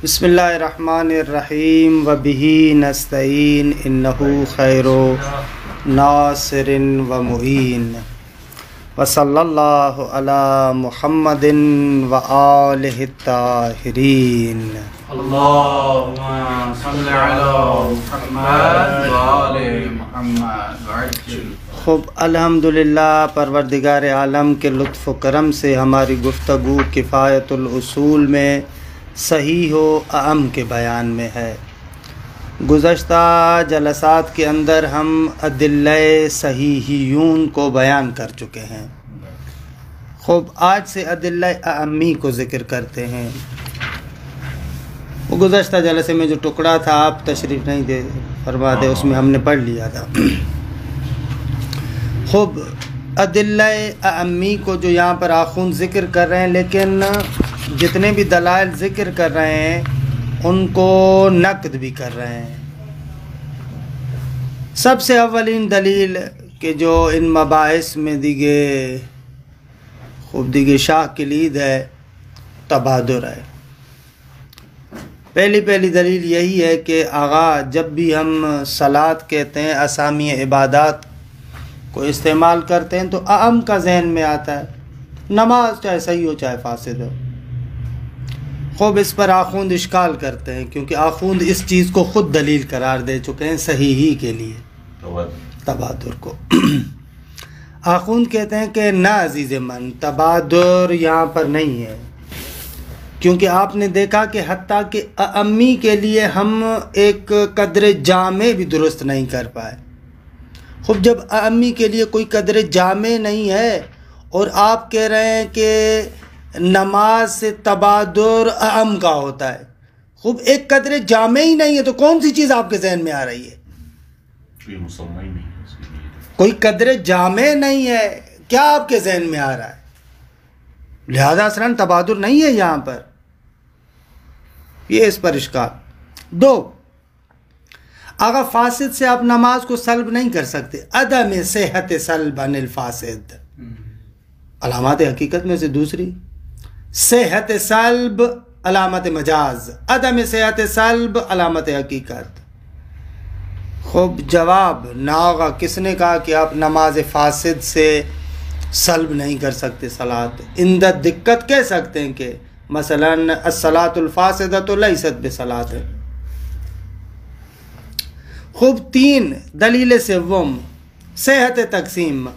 بسم اللہ الرحمن الرحیم وبہ نستعین انہ خیر ناصر و معین وصلی اللہ علی محمد و آلہ الطاہرین اللہم صلی علی محمد و آل محمد وعجل۔ خوب الحمدللہ پروردگار عالم کے لطف و کرم سے ہماری گفتگو کفایت الاصول میں صحیح و اعم کے بیان میں ہے۔ گزشتہ جلسات کے اندر ہم ادلہ صحیحیون کو بیان کر چکے ہیں۔ خوب آج سے ادلہ اعمی کو ذکر کرتے ہیں۔ وہ گزشتہ جلسے میں جو ٹکڑا تھا آپ تشریف نہیں دے فرما دے، اس میں ہم نے پڑھ لیا تھا۔ خوب ادلہ اعمی کو جو یہاں پر آخوند ذکر کر رہے ہیں، لیکن جتنے بھی دلائل ذکر کر رہے ہیں ان کو نقد بھی کر رہے ہیں۔ سب سے اولین دلیل کہ جو ان مباحث میں دیگے شاہ کلید ہے، تبادر ہے۔ پہلی دلیل یہی ہے کہ آغا جب بھی ہم صلاۃ کہتے ہیں، اسامی عبادات کو استعمال کرتے ہیں تو اعم کا ذہن میں آتا ہے، نماز چاہے صحیح ہو چاہے فاسد ہو۔ خوب اس پر آخوند اشکال کرتے ہیں، کیونکہ آخوند اس چیز کو خود دلیل قرار دے چکے ہیں صحیحی کے لیے، تبادر کو۔ آخوند کہتے ہیں کہ نہ عزیز من، تبادر یہاں پر نہیں ہے، کیونکہ آپ نے دیکھا کہ حتیٰ کہ اعمی کے لیے ہم ایک قدر جامع بھی درست نہیں کر پائے۔ خوب جب اعمی کے لیے کوئی قدر جامع نہیں ہے اور آپ کہہ رہے ہیں کہ نماز سے تبادر اعم کا ہوتا ہے، خوب ایک قدر جامع ہی نہیں ہے تو کون سی چیز آپ کے ذہن میں آ رہی ہے؟ کوئی قدر جامع نہیں ہے، کیا آپ کے ذہن میں آ رہا ہے؟ لہذا اصلاً تبادر نہیں ہے یہاں پر، یہ اس پر اشکال۔ دو، اگر فاسد سے آپ نماز کو سلب نہیں کر سکتے، عدم صحت سلب عن الفاسد، علامات حقیقت میں سے دوسری، صحت سلب علامت مجاز، عدم صحت سلب علامت حقیقت۔ خوب جواب ناغا کس نے کہا کہ آپ نماز فاسد سے سلب نہیں کر سکتے صلاۃ؟ اندہ دقت کہہ سکتے ہیں کہ مثلا الصلاۃ الفاسدۃ لیست بصلاۃ۔ خوب تین، دلیل سوم صحت تقسیم۔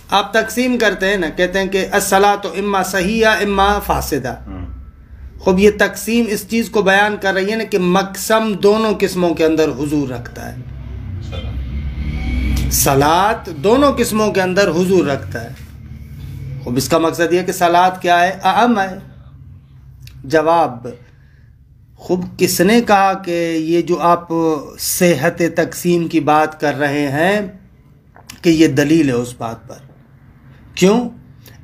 آپ تقسیم کرتے ہیں نا، کہتے ہیں کہ الصلاۃ اما صحیحہ اما فاسدہ۔ خوب یہ تقسیم اس چیز کو بیان کر رہی ہے نا کہ مقسم دونوں قسموں کے اندر حضور رکھتا ہے، صلاۃ دونوں قسموں کے اندر حضور رکھتا ہے۔ خوب اس کا مقصد یہ کہ صلاۃ کیا ہے؟ اعم ہے۔ جواب، خوب کس نے کہا کہ یہ جو آپ صحت تقسیم کی بات کر رہے ہیں کہ یہ دلیل ہے اس بات پر؟ کیوں؟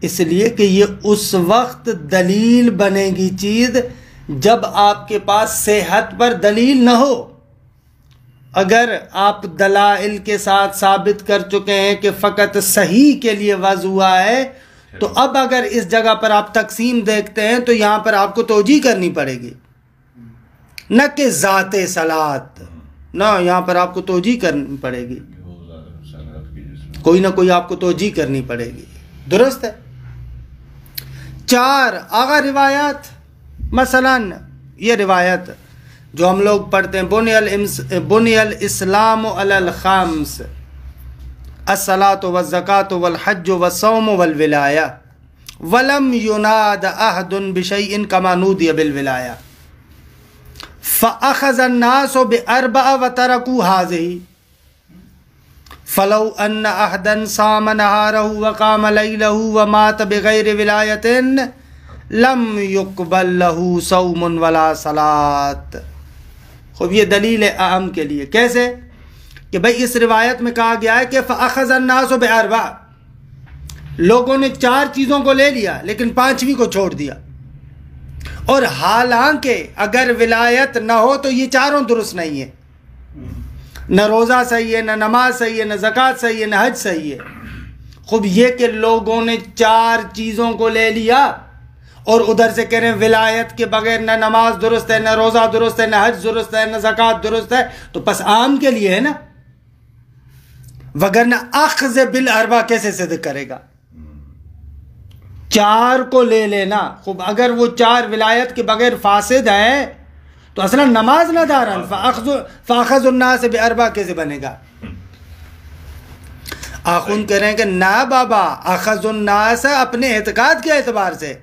اس لیے کہ یہ اس وقت دلیل بنے گی چیز جب آپ کے پاس صحت پر دلیل نہ ہو۔ اگر آپ دلائل کے ساتھ ثابت کر چکے ہیں کہ فقط صحیح کے لیے وضع ہوا ہے، تو اب اگر اس جگہ پر آپ تقسیم دیکھتے ہیں تو یہاں پر آپ کو توجیہ کرنی پڑے گی، نہ کہ ذات صلاۃ، نہ یہاں پر آپ کو توجیہ کرنی پڑے گی، کوئی نہ کوئی آپ کو توجیہ کرنی پڑے گی۔ درست ہے۔ چار، آغا روایات، مثلا یہ روایت جو ہم لوگ پڑھتے ہیں، بنی الاسلام علی الخمس، الصلاۃ والزکاۃ والحج والصوم والولایہ ولم یناد احد بشیء کما نودی بالولایہ فاخذ الناس باربع وترکوا هذه فلو ان احدا صام نهاره وقام ليله ومات بغیر ولایت لم يقبل له صوم ولا صلاۃ۔ خوب یہ دلیل ہے اعم کے لیے۔ کیسے؟ کہ بھئی اس روایت میں کہا گیا ہے کہ فاخذ الناس باربع، لوگوں نے چار چیزوں کو لے لیا لیکن پانچویں کو چھوڑ دیا، اور حالانکہ اگر ولایت نہ ہو تو یہ چاروں درست نہیں ہے، نہ روزہ صحیح ہے، نہ نماز صحیح ہے، نہ زکوٰۃ صحیح ہے، نہ حج صحیح ہے۔ خوب یہ کہ لوگوں نے چار چیزوں کو لے لیا اور ادھر سے کہہ رہے ہیں ولایت کے بغیر نہ نماز درست ہے، نہ روزہ درست ہے، نہ حج درست ہے، نہ زکوٰۃ درست ہے، تو پس عام کے لیے ہے نا، وگرنہ اخذ بالاربع کیسے صدق کرے گا؟ چار کو لے لینا، خوب اگر وہ چار ولایت کے بغیر فاسد ہیں تو اصلا نماز نہ دارن، فاخذ الناس باربع کیسے بنے گا؟ آخون کہہ رہے ہیں کہ نہ بابا، اخذ الناس اپنے اعتقاد کے اعتبار سے،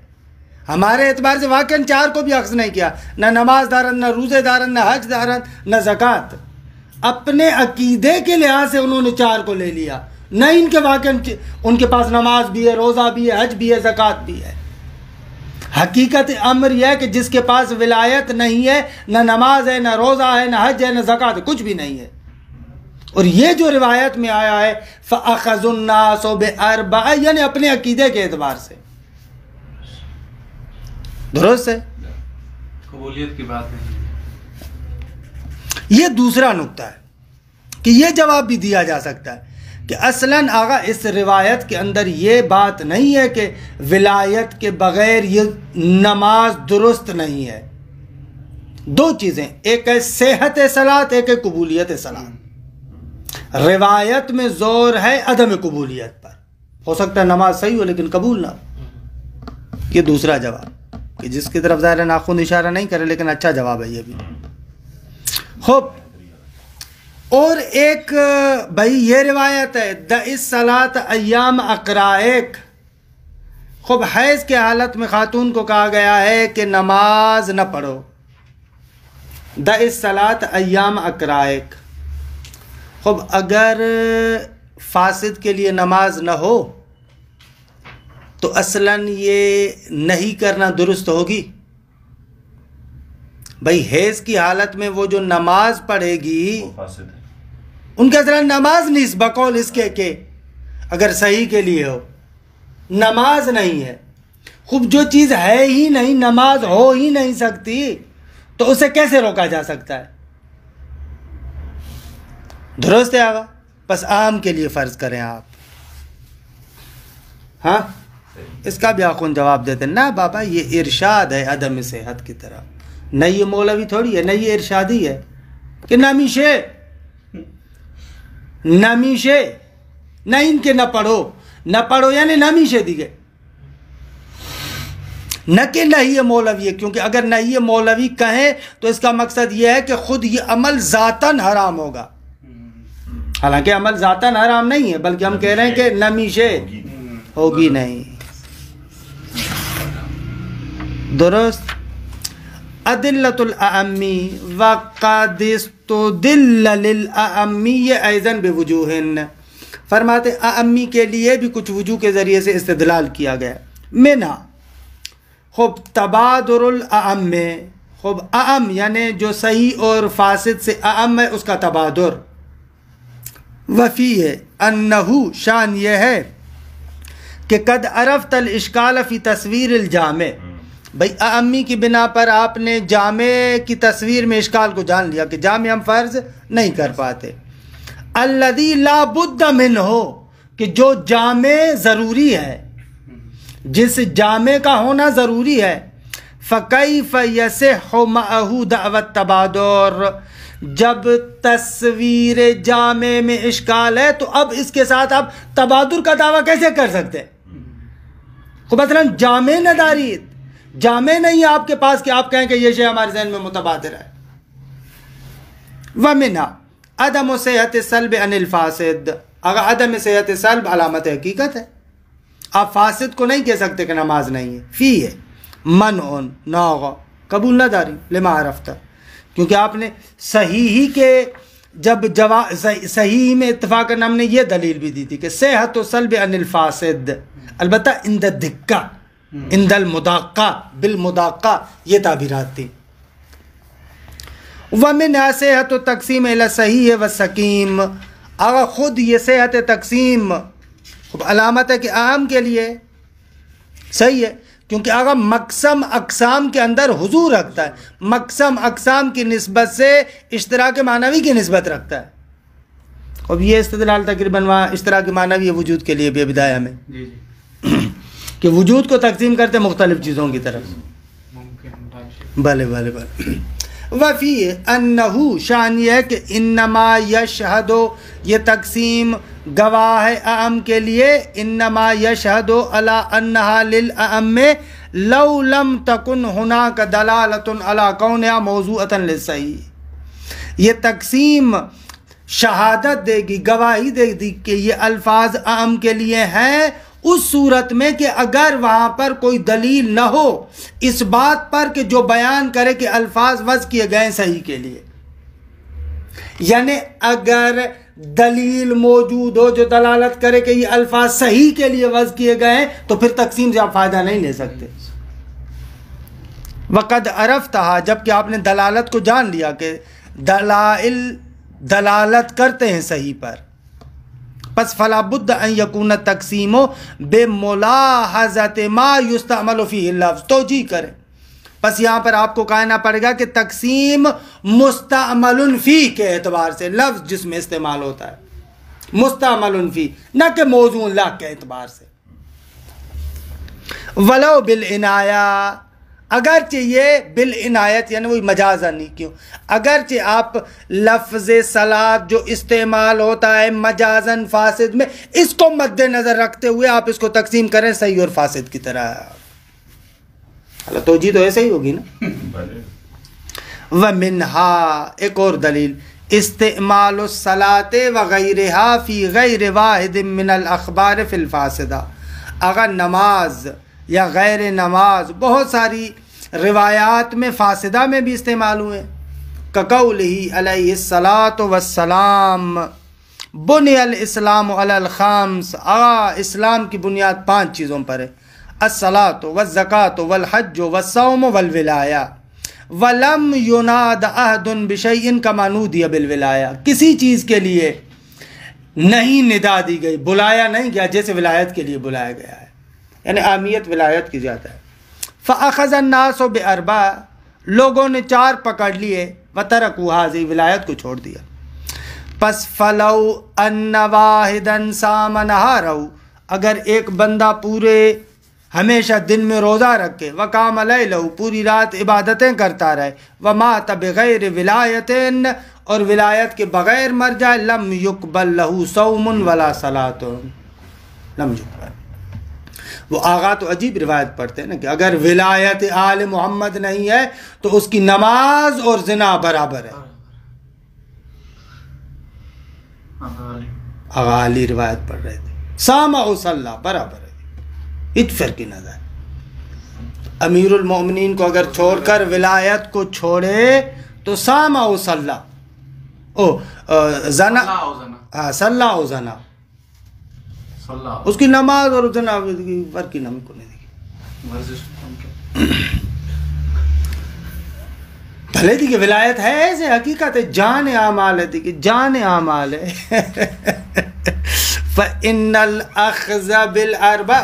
ہمارے اعتبار سے واقعاً چار کو بھی اخذ نہیں کیا، نہ نماز دارن، نہ روزے دارن، نہ حج دارن، نہ زکوٰۃ، اپنے عقیدے کے لحاظ سے انہوں نے چار کو لے لیا، نہ ان کے واقعاً ان کے پاس نماز بھی ہے، روزہ بھی ہے، حج بھی ہے، زکوٰۃ بھی ہے۔ حقیقت امر یہ ہے کہ جس کے پاس ولایت نہیں ہے، نہ نماز ہے، نہ روزہ ہے، نہ حج ہے، نہ زکوٰۃ ہے، کچھ بھی نہیں ہے۔ اور یہ جو روایت میں آیا ہے فَأَخَذُ النَّاسُ بِأَرْبَعٍ، یعنی اپنے عقیدے کے اعتبار سے درست ہے، قبولیت کی بات نہیں ہے۔ یہ دوسرا نقطہ ہے کہ یہ جواب بھی دیا جا سکتا ہے کہ اصلاً آغا اس روایت کے اندر یہ بات نہیں ہے کہ ولایت کے بغیر یہ نماز درست نہیں ہے۔ دو چیزیں، ایک ہے صحت صلاۃ، ایک ہے قبولیت صلاۃ۔ روایت میں زور ہے عدم قبولیت پر، ہو سکتا ہے نماز صحیح ہو لیکن قبول نہ ہو۔ یہ دوسرا جواب کہ جس کی طرف ظاہر ناخن اشارہ نہیں کرے، لیکن اچھا جواب ہے یہ بھی۔ خوب، اور ایک بھائی یہ روایت ہے دع الصلاۃ ایام اقرائک، خوب حیض کے حالت میں خاتون کو کہا گیا ہے کہ نماز نہ پڑھو، دع الصلاۃ ایام اقرائک۔ خوب اگر فاسد کے لیے نماز نہ ہو تو اصلاً یہ نہیں کرنا درست ہوگی؟ بھائی حیض کی حالت میں وہ جو نماز پڑھے گی ان کے اصلاً نماز نہیں، بقول اس کے کہ اگر صحیح کے لیے ہو نماز نہیں ہے۔ خوب جو چیز ہے ہی نہیں، نماز ہو ہی نہیں سکتی، تو اسے کیسے روکا جا سکتا ہے؟ درست ہے آگا، بس عام کے لیے فرض کریں آپ، ہاں اس کا بھی آخون جواب دیتے ہیں نہ بابا، یہ ارشاد ہے عدم صحت کی طرف، نہ یہ مولوی تھوڑی ہے، نہ یہ ارشادی ہے کہ نمیشے نہ ان کے نہ پڑھو یعنی نمیشے دیگے، نہ کہ نہ یہ مولوی ہے، کیونکہ اگر نہ یہ مولوی کہیں تو اس کا مقصد یہ ہے کہ خود یہ عمل ذاتاً حرام ہوگا، حالانکہ عمل ذاتاً حرام نہیں ہے، بلکہ ہم کہہ رہے ہیں کہ نمیشے ہوگی نہیں۔ درست۔ ادلۃ الاعمی وقد استدل للاعمی ایضا بوجوہ، فرماتے اعمی کے لیے بھی کچھ وجوہ کے ذریعے سے استدلال کیا گیا۔ منہا، خوب تبادر الاعم، خوب اعم یعنی جو صحیح اور فاسد سے اعم ہے اس کا تبادر، وفی ہے انہو شان یہ ہے کہ قد عرفت الاشکال فی تصویر الجامع، بھئی اعمی کی بنا پر آپ نے جامع کی تصویر میں اشکال کو جان لیا کہ جامع ہم فرض نہیں کر پاتے، الذی لا بد منہ، کہ جو جامع ضروری ہے، جس جامع کا ہونا ضروری ہے، فکیف یصح معہ دعوی التبادر، جب تصویر جامع میں اشکال ہے تو اب اس کے ساتھ آپ تبادر کا دعویٰ کیسے کر سکتے ہیں؟ مثلا جامع نداری، جامع نہیں ہے آپ کے پاس کہ آپ کہیں کہ یہ شے ہمارے ذہن میں متبادر ہے۔ وَمِنْهَا عدم صحت سلب عن الفاسد، اگر عدم صحت سلب علامت حقیقت ہے، آپ فاسد کو نہیں کہہ سکتے کہ نماز نہیں ہے، فی ہے منع ناغ قبول نہ داری لما عرفت، کیونکہ آپ نے صحیح ہی کے جب صحیح میں اتفاق کرنا، ہم نے یہ دلیل بھی دی تھی کہ صحت و سلب عن الفاسد، البتہ عند الدقہ عند المداقہ بالمداقہ یہ تعبیرات تھی۔ وَمِنْهَا صحت و تقسیم الی صحیح و سقیم، اگر خود یہ صحت تقسیم علامت ہے کہ عام کے لیے صحیح ہے، کیونکہ اگر مقسم اقسام کے اندر حضور رکھتا ہے، مقسم اقسام کی نسبت سے اشتراک معنوی کی نسبت رکھتا ہے، اب یہ استدلال تقریباً وہاں اشتراک معنوی وجود کے لیے بے بدایہ میں۔ کہ وجود کو تقسیم کرتے مختلف چیزوں کی طرف. بھلے بھلے بھلے. وفی انہو شان یہ ہے کہ انما یشہد، یہ تقسیم گواہ ہے اعم کے لیے، انما یشہد علی انہا للأعم لو لم تکن ہناک دلالۃ علی کونہا موضوعۃ للصحیح. یہ تقسیم شہادت دے گی، گواہی دے گی کہ یہ الفاظ اعم کے لیے ہیں اس صورت میں کہ اگر وہاں پر کوئی دلیل نہ ہو اس بات پر کہ جو بیان کرے کہ الفاظ وضع کیے گئے صحیح کے لیے. یعنی اگر دلیل موجود ہو جو دلالت کرے کہ یہ الفاظ صحیح کے لیے وضع کیے گئے ہیں تو پھر تقسیم سے آپ فائدہ نہیں لے سکتے. وقد عرفتہا، جبکہ آپ نے دلالت کو جان لیا کہ دلائل دلالت کرتے ہیں صحیح پر، پس فلا بد ان یکون تقسیم بملاحظۃ ما یستعمل فیہ اللفظ. توجیہ کریں، پس یہاں پر آپ کو کہنا پڑے گا کہ تقسیم مستعمل فی کے اعتبار سے، لفظ جس میں استعمال ہوتا ہے مستعمل فی، نہ کہ موضوع لا کے اعتبار سے. ولو بالعنایہ، اگرچہ یہ بالعنایت یعنی وہی مجازا نہیں، کیوں؟ اگرچہ آپ لفظ صلاۃ جو استعمال ہوتا ہے مجازن فاسد میں، اس کو مد نظر رکھتے ہوئے آپ اس کو تقسیم کریں صحیح اور فاسد کی طرح. اللہ توجیہ تو ایسے ہی ہوگی نا. ومنہا، ایک اور دلیل، استعمال الصلاۃ وغیرہا فی غیر واحد من الاخبار فی الفاسدہ. اگر نماز یا غیر نماز بہت ساری روایات میں فاسدہ میں بھی استعمال ہوئے، کقولہ علیہ الصلاۃ والسلام بنی الاسلام علی الخمس، اسلام کی بنیاد 5 چیزوں پر ہے، الصلاۃ والزکاۃ والحج والصوم والولایہ، ولم یناد احد بشیء کما نودی بالولایہ. کسی چیز کے لیے نہیں ندا دی گئی، بلایا نہیں گیا جیسے ولایت کے لیے بلایا گیا ہے، یعنی اہمیت ولایت کی زیادہ ہے. فاخذ الناس باربع، لوگوں نے 4 پکڑ لیے، وترکوا هذه، ولایت کو چھوڑ دیا. پس فلو ان واحدا صام نهارہ، اگر ایک بندہ پورے ہمیشہ دن میں روزہ رکھے، وقام لیلہ، پوری رات عبادتیں کرتا رہے، ومات بغیر ولایت، اور ولایت کے بغیر مر جائے، لم یقبل لہ صوم ولا صلاۃ، لم یقبل. وہ آغا تو عجیب روایت پڑھتے ہیں نا کہ اگر ولایت آل محمد نہیں ہے تو اس کی نماز اور زنا برابر ہے. آغا علی روایت پڑھ رہے تھے، سامع و صلی برابر ہے، اتفر کی نظر. امیر المومنین کو اگر چھوڑ کر ولایت کو چھوڑے تو سامع و صلی، زنا، ہاں صلی و زنا، اس کی نماز اور زنا فرق کی نام کو نہیں دیکھی. بھلے دی کہ ولایت ہے ایسے حقیقت ہے، جان اعمال ہے، کہ جان اعمال ہے. فَإِنَّ الْأَخْذَ بِالْأَرْبَعِ،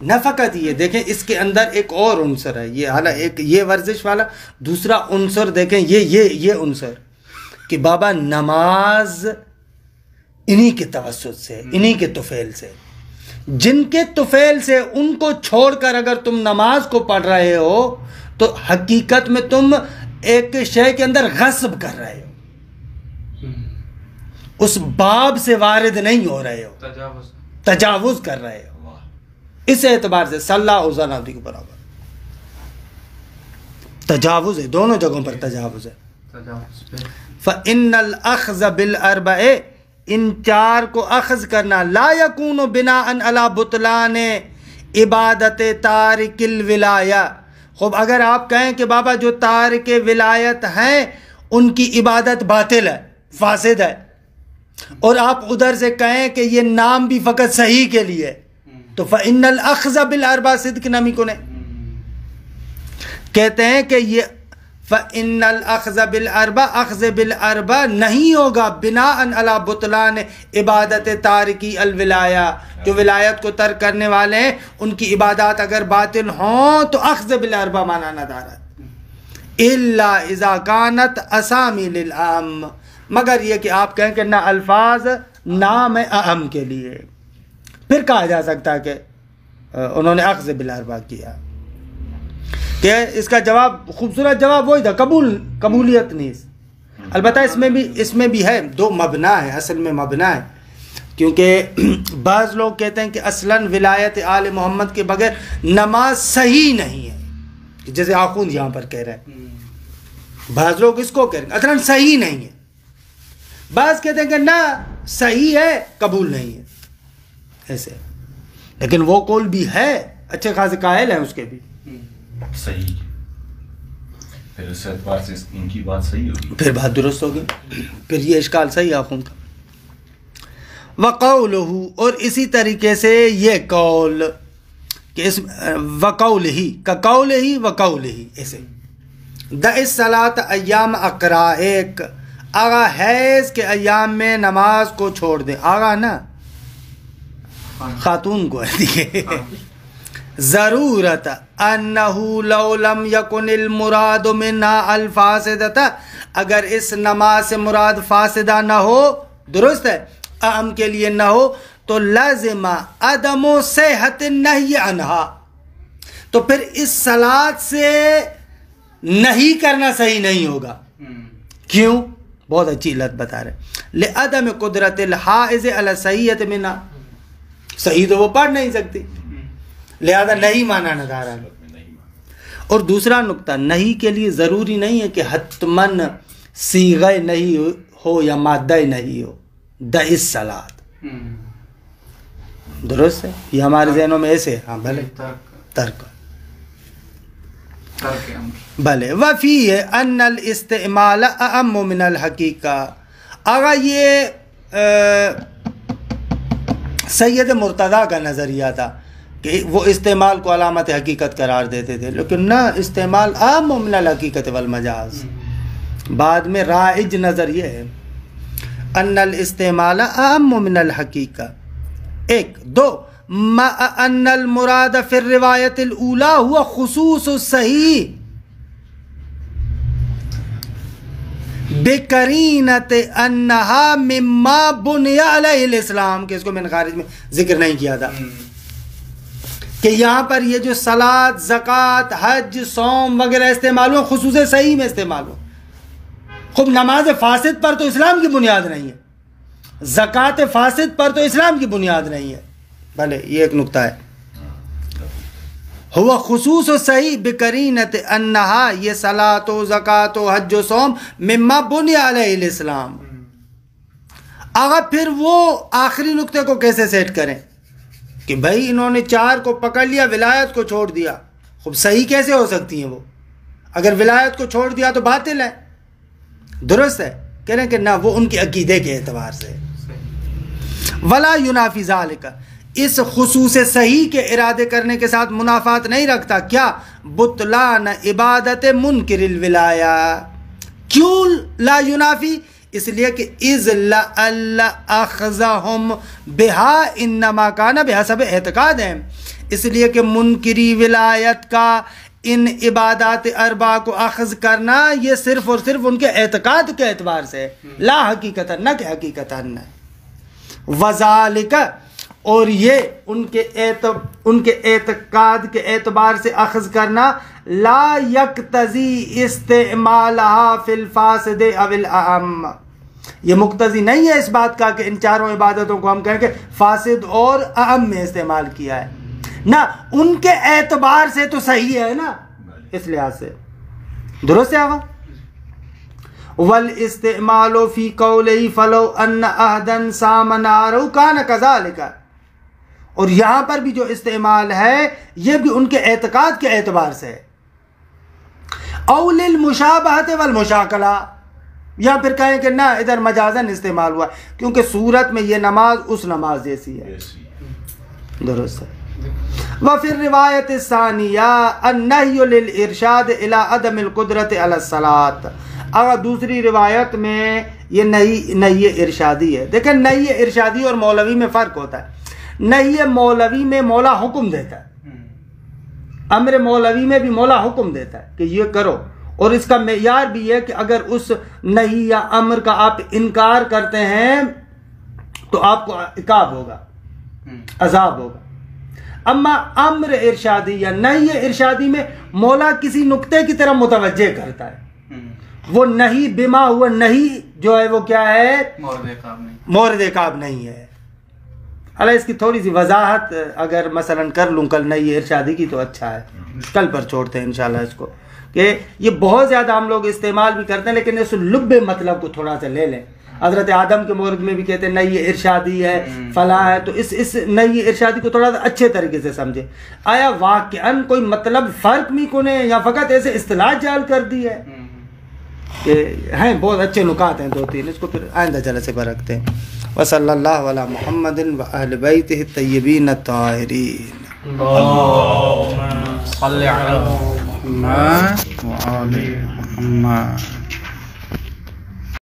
نہ فقط یہ دیکھیں، اس کے اندر ایک اور عنصر ہے، یہ حالہ ایک یہ ورزش والا، دوسرا عنصر دیکھیں یہ عنصر کہ بابا نماز انہی کے توسط سے، انہی کے طفیل سے، جن کے طفیل سے ان کو چھوڑ کر اگر تم نماز کو پڑھ رہے ہو تو حقیقت میں تم ایک شے کے اندر غصب کر رہے ہو، اس باب سے وارد نہیں ہو رہے ہو، تجاوز کر رہے ہو. اس اعتبار سے صلاح و زنا کے برابر تجاوز ہے، دونوں جگہوں پر تجاوز ہے. فَإِنَّ الْأَخْذَ بِالْأَرْبَعِ، ان 4 کو اخذ کرنا، لا یکون بناء علی بطلان عبادت تارک الولایہ. خوب اگر آپ کہیں کہ بابا جو تارک ولایت ہیں ان کی عبادت باطل ہے، فاسد ہے، اور آپ ادھر سے کہیں کہ یہ نام بھی فقط صحیح کے لیے، تو فإن الأخذ بالأربع صدق نمی کو کہتے ہیں کہ یہ فإن الأخذ بالأربع، اخذ بالأربع نہیں ہوگا بناء علی بطلان عبادت تارکی الولایہ، جو ولایت کو ترک کرنے والے ہیں ان کی عبادات اگر باطل ہوں تو اخذ بالأربع مانا ندارت، الا اذا كانت اسامی للعام، مگر یہ کہ آپ کہیں کہ نہ الفاظ نام اعم کے لیے، پھر کہا جا سکتا ہے کہ انہوں نے اخذ بالاربا کیا کہ اس کا جواب خوبصورت جواب وہی تھا، قبولیت نہیں. البتہ اس میں بھی ہے دو مبنا ہے، اصل میں مبنا ہے، کیونکہ بعض لوگ کہتے ہیں کہ اصلاً ولایت آل محمد کے بغیر نماز صحیح نہیں ہے، جیسے آخوند یہاں پر کہہ رہے ہیں. بعض لوگ اس کو کہہ رہے ہیں اصلاً صحیح نہیں ہے، بعض کہتے ہیں کہ نہ صحیح ہے قبول نہیں ہے ایسے. لیکن وہ قول بھی ہے، اچھے خاصے قائل ہیں اس کے بھی. صحیح، پھر اس اعتبار سے ان کی بات صحیح ہوگی، پھر بات درست ہوگی، پھر یہ اشکال صحیح آخوند کا. وقولہ، اور اسی طریقے سے یہ قول کہ اس وقولہ کا قولہ وقولہ ایسے دع الصلاۃ ایام اقرائک، آغا حیض کے ایام میں نماز کو چھوڑ دے. آغا نا خاتون کو ہے. ضرورت انہ لو لم یکن المراد منها الفاسدۃ، اگر اس نماز سے مراد فاسدہ نہ ہو، درست ہے، اہم کے لیے نہ ہو، تو لازم عدم صحت النہی عنہا، تو پھر اس صلاۃ سے نہیں کرنا صحیح نہیں ہوگا. کیوں؟ بہت اچھی علت بتا رہے، لعدم قدرت الحائض علی الصحیۃ منہا، صحیح تو وہ پڑھ نہیں سکتی، لہذا نہیں مانا نہ دارا. اور دوسرا نقطہ، نہیں کے لیے ضروری نہیں ہے کہ حتماً صیغہ نہیں ہو یا مادہ نہیں ہو. دع الصلاۃ، درست ہے، یہ ہمارے ذہنوں میں ایسے. ہاں بھلے ترک بھلے. وفی ہے ان الاستعمال اعم من الحقیقہ. آگا یہ سید مرتضیٰ کا نظریہ تھا کہ وہ استعمال کو علامت حقیقت قرار دیتے تھے، لیکن نہ، استعمال اعم من الحقیقت والمجاز. بعد میں رائج نظر یہ ہے ان الاستعمال اعم من الحقیقہ. ایک. دو، ما ان المراد فی الروایت الاولی ہوا خصوص الصحیح بقرینۃ انہا مما بنی علیہ الاسلام، کہ اس کو میں نے خارج میں ذکر نہیں کیا تھا کہ یہاں پر یہ جو صلاۃ، زکوٰۃ، حج، صوم وغیرہ استعمال ہو، خصوص صحیح میں استعمال ہو. خب نماز فاسد پر تو اسلام کی بنیاد نہیں ہے، زکوٰۃ فاسد پر تو اسلام کی بنیاد نہیں ہے. بھلے یہ ایک نقطہ ہے. ہوا خصوص و صحیح بقرینۃ انہا، یہ صلاۃ و زکوٰۃ و حج و صوم مما بنی علیہ الاسلام. آگا پھر وہ آخری نقطے کو کیسے سیٹ کریں کہ بھائی انہوں نے 4 کو پکڑ لیا، ولایت کو چھوڑ دیا. خب صحیح کیسے ہو سکتی ہیں وہ؟ اگر ولایت کو چھوڑ دیا تو باطل ہے، درست ہے. کہہ رہے ہیں کہ نہ، وہ ان کے عقیدے کے اعتبار سے. ولا ینافی ذالک، اس خصوص صحیح کے ارادے کرنے کے ساتھ منافات نہیں رکھتا. کیا؟ بطلان عبادت منکر الولایہ. کیوں لا ینافی؟ اس لیے کہ اذ اخذہم بہا انما کان بحسب اعتقاد ہیں، اس لیے کہ منکری ولایت کا ان عبادات اربع کو اخذ کرنا یہ صرف اور صرف ان کے اعتقاد کے اعتبار سے، لا حقیقتا، نہ کہ حقیقتا. وذالک، اور یہ ان کے اعتقاد کے اعتبار سے اخذ کرنا، لا یقتضی استعمالہا فی الفاسد او الاعم، یہ مقتضی نہیں ہے اس بات کا کہ ان 4 عبادتوں کو ہم کہیں کہ فاسد اور اعم میں استعمال کیا ہے. نہ، ان کے اعتبار سے تو صحیح ہے نا، اس لحاظ سے درست ہے. آگا والاستعمال فی قولہ فلو ان احدا صام نہارہ کان کذالک، اور یہاں پر بھی جو استعمال ہے یہ بھی ان کے اعتقاد کے اعتبار سے. او للمشابہۃ والمشاکلہ، یا پھر کہیں کہ نہ، ادھر مجازن استعمال ہوا کیونکہ صورت میں یہ نماز اس نماز جیسی ہے، درست ہے. وفي الروایت الثانیہ النہی للارشاد الى عدم القدرت علی الصلاۃ. اگر دوسری روایت میں یہ نہی ارشادی ہے. دیکھیں، نہی ارشادی اور مولوی میں فرق ہوتا ہے. نہی مولوی میں مولا حکم دیتا ہے، امر مولوی میں بھی مولا حکم دیتا ہے کہ یہ کرو، اور اس کا معیار بھی ہے کہ اگر اس نہی یا امر کا آپ انکار کرتے ہیں تو آپ کو عقاب ہوگا، عذاب ہوگا. اما امر ارشادی یا نہیں ارشادی میں مولا کسی نقطے کی طرف متوجہ کرتا ہے. وہ نہیں بما ہوا نہیں جو ہے وہ کیا ہے؟ مورد عقاب نہیں ہے. اللہ اس کی تھوڑی سی وضاحت اگر مثلا کر لوں کل نہیں ارشادی کی تو اچھا ہے. کل پر چھوڑتے ہیں انشاءاللہ اس کو، کہ یہ بہت زیادہ ہم لوگ استعمال بھی کرتے ہیں لیکن اس لب مطلب کو تھوڑا سا لے لیں. حضرت آدم کے مورد میں بھی کہتے ہیں نہیں یہ ارشادی ہے فلاں ہے، تو اس نہیں ارشادی کو تھوڑا سا اچھے طریقے سے سمجھے. آیا واقعاً کوئی مطلب فرق بھی کونے یا فقط ایسے اصطلاح جال کر دی ہے؟ کہ ہیں بہت اچھے نکات ہیں 2-3، اس کو پھر آئندہ جلسے پر رکھتے ہیں. وصلی اللہ علی محمد و اہل بیتہ الطیبین الطاہرین. اللهم صل على محمد وآل محمد.